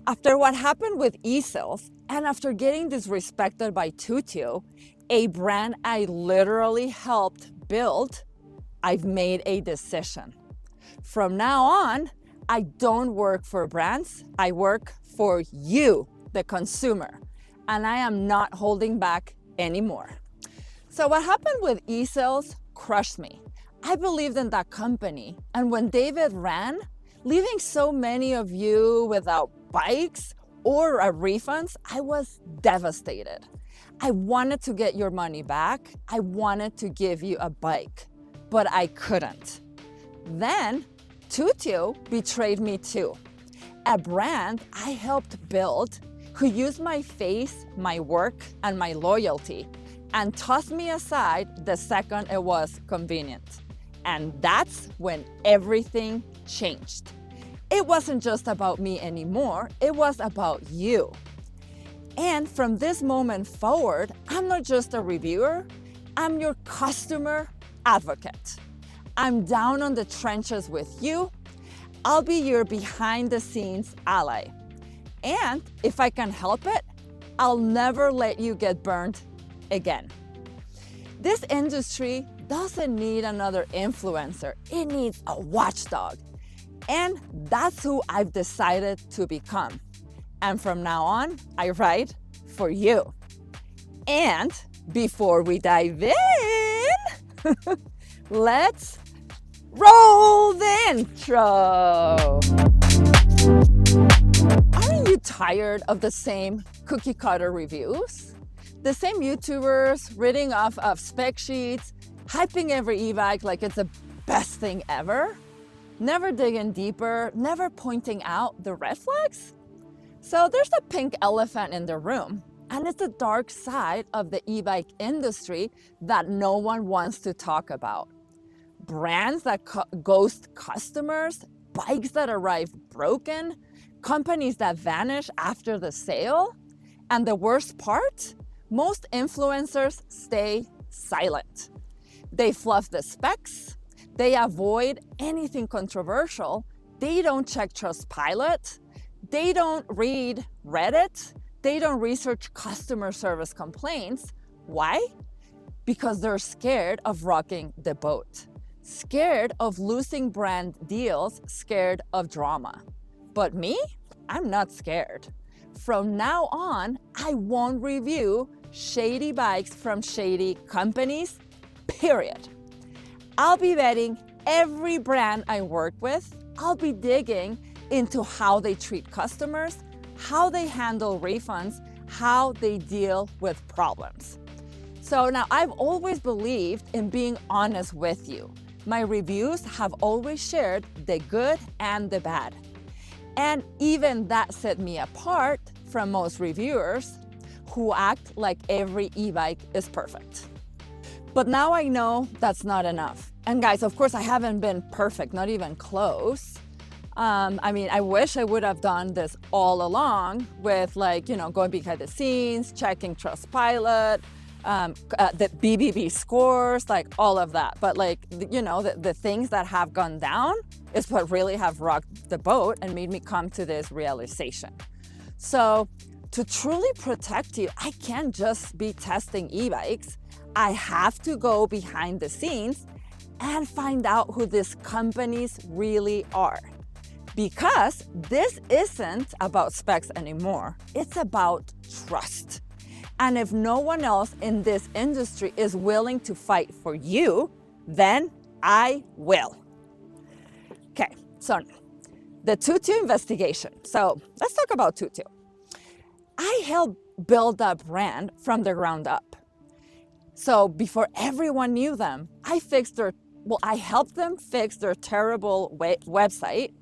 After what happened with e-sales and after getting disrespected by Tuttio, a brand I literally helped build, I've made a decision. From now on, I don't work for brands, I work for you, the consumer, and I am not holding back anymore. So what happened with e-sales crushed me. I believed in that company, and when David ran, leaving so many of you without bikes or refunds, I was devastated. I wanted to get your money back. I wanted to give you a bike, but I couldn't. Then Tuttio betrayed me too. A brand I helped build who used my face, my work, and my loyalty and tossed me aside the second it was convenient. And that's when everything changed. It wasn't just about me anymore, it was about you. And from this moment forward, I'm not just a reviewer, I'm your customer advocate. I'm down on the trenches with you. I'll be your behind the scenes ally. And if I can help it, I'll never let you get burned again. This industry doesn't need another influencer. It needs a watchdog. And that's who I've decided to become. And from now on, I ride for you. And before we dive in, let's roll the intro. Aren't you tired of the same cookie cutter reviews? The same YouTubers reading off of spec sheets, hyping every e-bike like it's the best thing ever? Never digging deeper, never pointing out the red flags? So there's a pink elephant in the room, and it's the dark side of the e-bike industry that no one wants to talk about. Brands that ghost customers, bikes that arrive broken, companies that vanish after the sale. And the worst part, most influencers stay silent. They fluff the specs, they avoid anything controversial, they don't check Trustpilot, they don't read Reddit, they don't research customer service complaints. Why? Because they're scared of rocking the boat, scared of losing brand deals, scared of drama. But me, I'm not scared. From now on, I won't review shady bikes from shady companies, period. I'll be vetting every brand I work with. I'll be digging into how they treat customers, how they handle refunds, how they deal with problems. So now I've always believed in being honest with you. My reviews have always shared the good and the bad. And even that set me apart from most reviewers who act like every e-bike is perfect. But now I know that's not enough. And guys, of course, I haven't been perfect, not even close. I wish I would have done this all along with going behind the scenes, checking Trustpilot, the BBB scores, like all of that. But the things that have gone down is what really have rocked the boat and made me come to this realization. So to truly protect you, I can't just be testing e-bikes. I have to go behind the scenes and find out who these companies really are. Because this isn't about specs anymore. It's about trust. And if no one else in this industry is willing to fight for you, then I will. Okay, so the Tuttio investigation. So let's talk about Tuttio. I helped build that brand from the ground up. So before everyone knew them, I helped them fix their terrible website.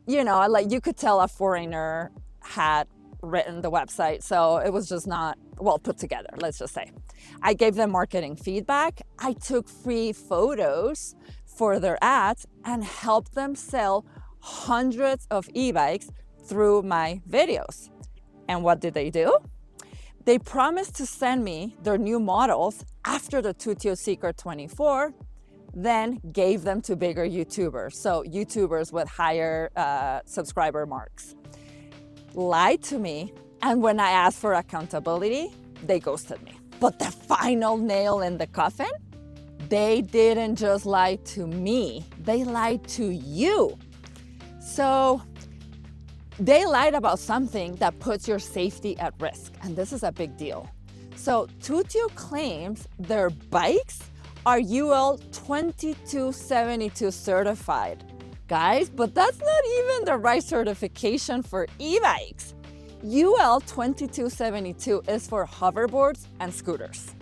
You could tell a foreigner had written the website, so it was just not well put together, let's just say. I gave them marketing feedback. I took free photos for their ads and helped them sell hundreds of e-bikes through my videos. And what did they do? They promised to send me their new models after the Tuttio Secret 24, then gave them to bigger YouTubers, so YouTubers with higher subscriber marks. lied to me, and when I asked for accountability, they ghosted me. But the final nail in the coffin, they didn't just lie to me, they lied to you. So they lied about something that puts your safety at risk, and this is a big deal. So Tuttio claims their bikes are UL 2272 certified. Guys, but that's not even the right certification for e-bikes. UL 2272 is for hoverboards and scooters.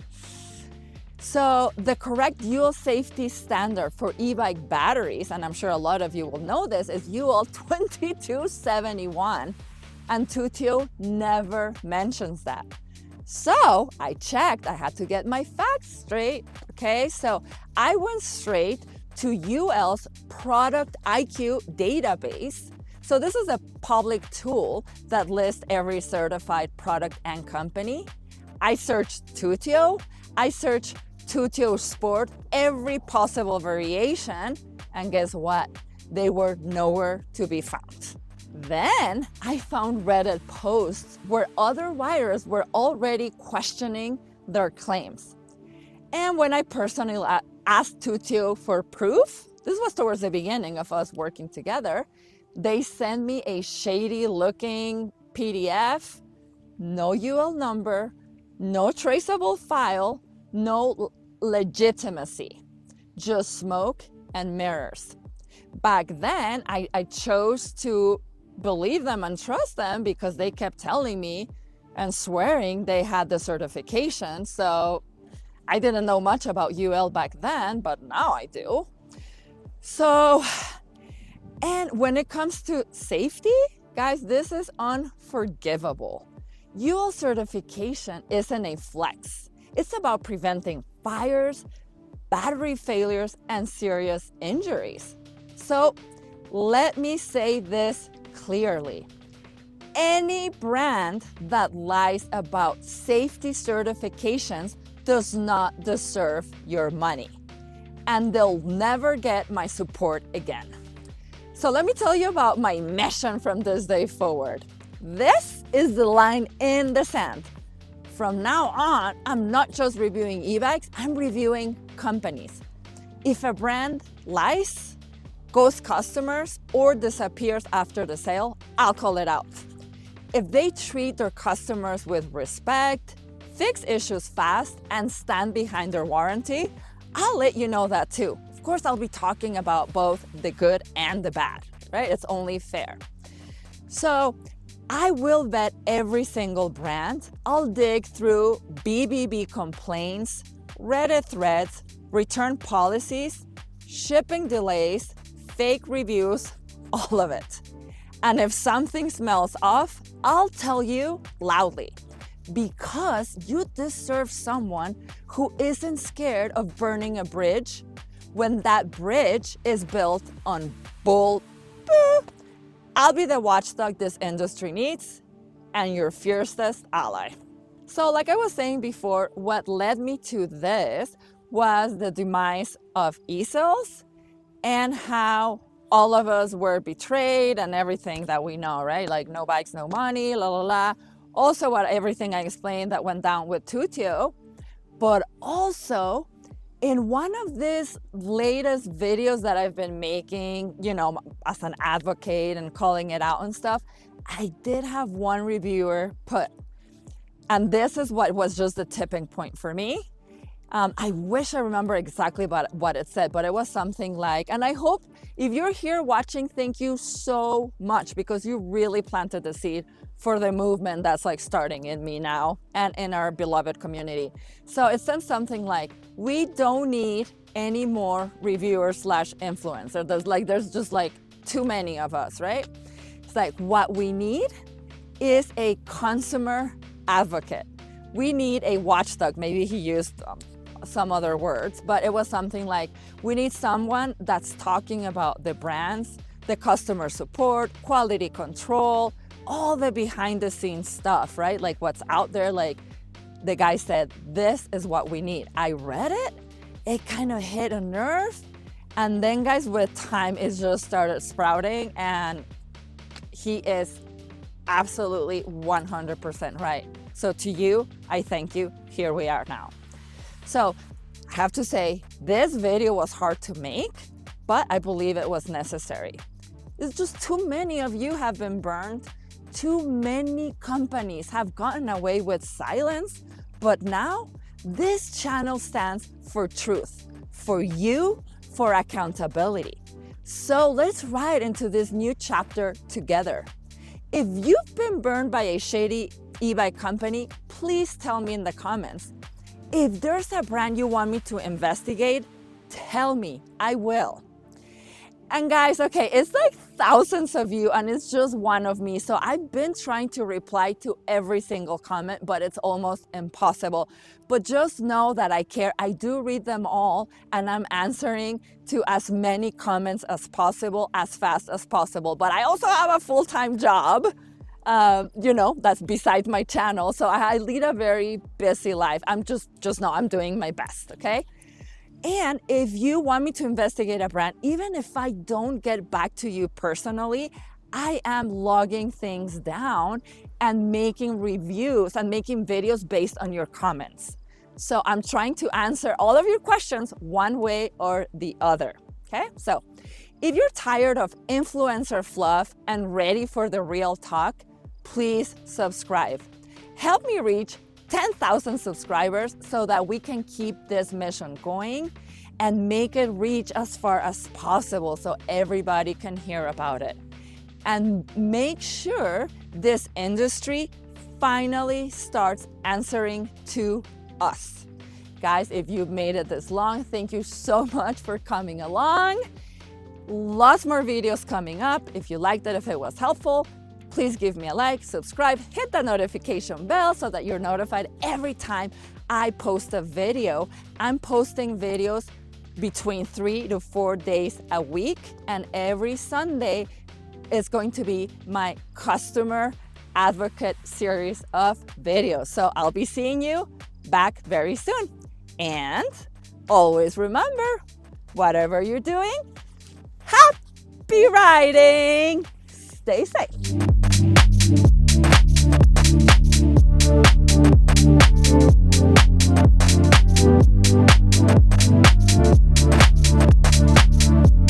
So the correct UL safety standard for e-bike batteries, and I'm sure a lot of you will know this, is UL 2271, and Tuttio never mentions that. So I checked, I had to get my facts straight, okay? So I went straight to UL's Product IQ database. So this is a public tool that lists every certified product and company. I searched Tuttio, I searched Tuttio Sport, every possible variation, and guess what? They were nowhere to be found. Then I found Reddit posts where other riders were already questioning their claims. And when I personally asked Tuttio for proof, this was towards the beginning of us working together, they sent me a shady looking PDF, no UL number, no traceable file, no legitimacy, just smoke and mirrors. Back then, I chose to believe them and trust them because they kept telling me and swearing they had the certification. So I didn't know much about UL back then, but now I do. So, and when it comes to safety, guys, this is unforgivable. UL certification isn't a flex. It's about preventing fires, battery failures, and serious injuries. So let me say this clearly. Any brand that lies about safety certifications does not deserve your money, and they'll never get my support again. So let me tell you about my mission from this day forward. This is the line in the sand. From now on, I'm not just reviewing e-bikes, I'm reviewing companies. If a brand lies, ghosts customers, or disappears after the sale, I'll call it out. If they treat their customers with respect, fix issues fast, and stand behind their warranty, I'll let you know that too. Of course, I'll be talking about both the good and the bad, right? It's only fair. So I will vet every single brand. I'll dig through BBB complaints, Reddit threads, return policies, shipping delays, fake reviews, all of it. And if something smells off, I'll tell you loudly, because you deserve someone who isn't scared of burning a bridge when that bridge is built on bull. I'll be the watchdog this industry needs and your fiercest ally. So like I was saying before, what led me to this was the demise of e-cells and how all of us were betrayed and everything that we know, right? Like no bikes, no money, la la la. Also what everything I explained that went down with Tuttio, but also in one of these latest videos that I've been making, you know, as an advocate and calling it out and stuff, I did have one reviewer put, and this is what was just the tipping point for me. I wish I remember exactly about what it said, but it was something like, and I hope if you're here watching, thank you so much, because you really planted the seed for the movement that's like starting in me now and in our beloved community. So it says something like, we don't need any more reviewers / influencers. There's just like too many of us, right? It's like what we need is a consumer advocate. We need a watchdog. Maybe he used some other words, but it was something like, we need someone that's talking about the brands, the customer support, quality control, all the behind the scenes stuff, right? Like what's out there, like the guy said, this is what we need. I read it, it kind of hit a nerve. And then guys, with time, it just started sprouting, and he is absolutely 100% right. So to you, I thank you. Here we are now. So I have to say, this video was hard to make, but I believe it was necessary. It's just too many of you have been burned. Too many companies have gotten away with silence, but now this channel stands for truth, for you, for accountability. So let's ride into this new chapter together. If you've been burned by a shady e-bike company, please tell me in the comments. If there's a brand you want me to investigate, tell me, I will. And guys, okay, it's like thousands of you and it's just one of me. So I've been trying to reply to every single comment, but it's almost impossible. But just know that I care. I do read them all and I'm answering to as many comments as possible, as fast as possible. But I also have a full-time job, that's besides my channel. So I lead a very busy life. I'm just know I'm doing my best, okay? And if you want me to investigate a brand, even if I don't get back to you personally, I am logging things down and making reviews and making videos based on your comments. So I'm trying to answer all of your questions one way or the other, okay? So if you're tired of influencer fluff and ready for the real talk, please subscribe. Help me reach 10,000 subscribers so that we can keep this mission going and make it reach as far as possible so everybody can hear about it. And make sure this industry finally starts answering to us. Guys, if you've made it this long, thank you so much for coming along. Lots more videos coming up. If you liked it, if it was helpful, please give me a like, subscribe, hit the notification bell so that you're notified every time I post a video. I'm posting videos between 3 to 4 days a week, and every Sunday is going to be my customer advocate series of videos. So I'll be seeing you back very soon. And always remember, whatever you're doing, happy riding! Stay safe.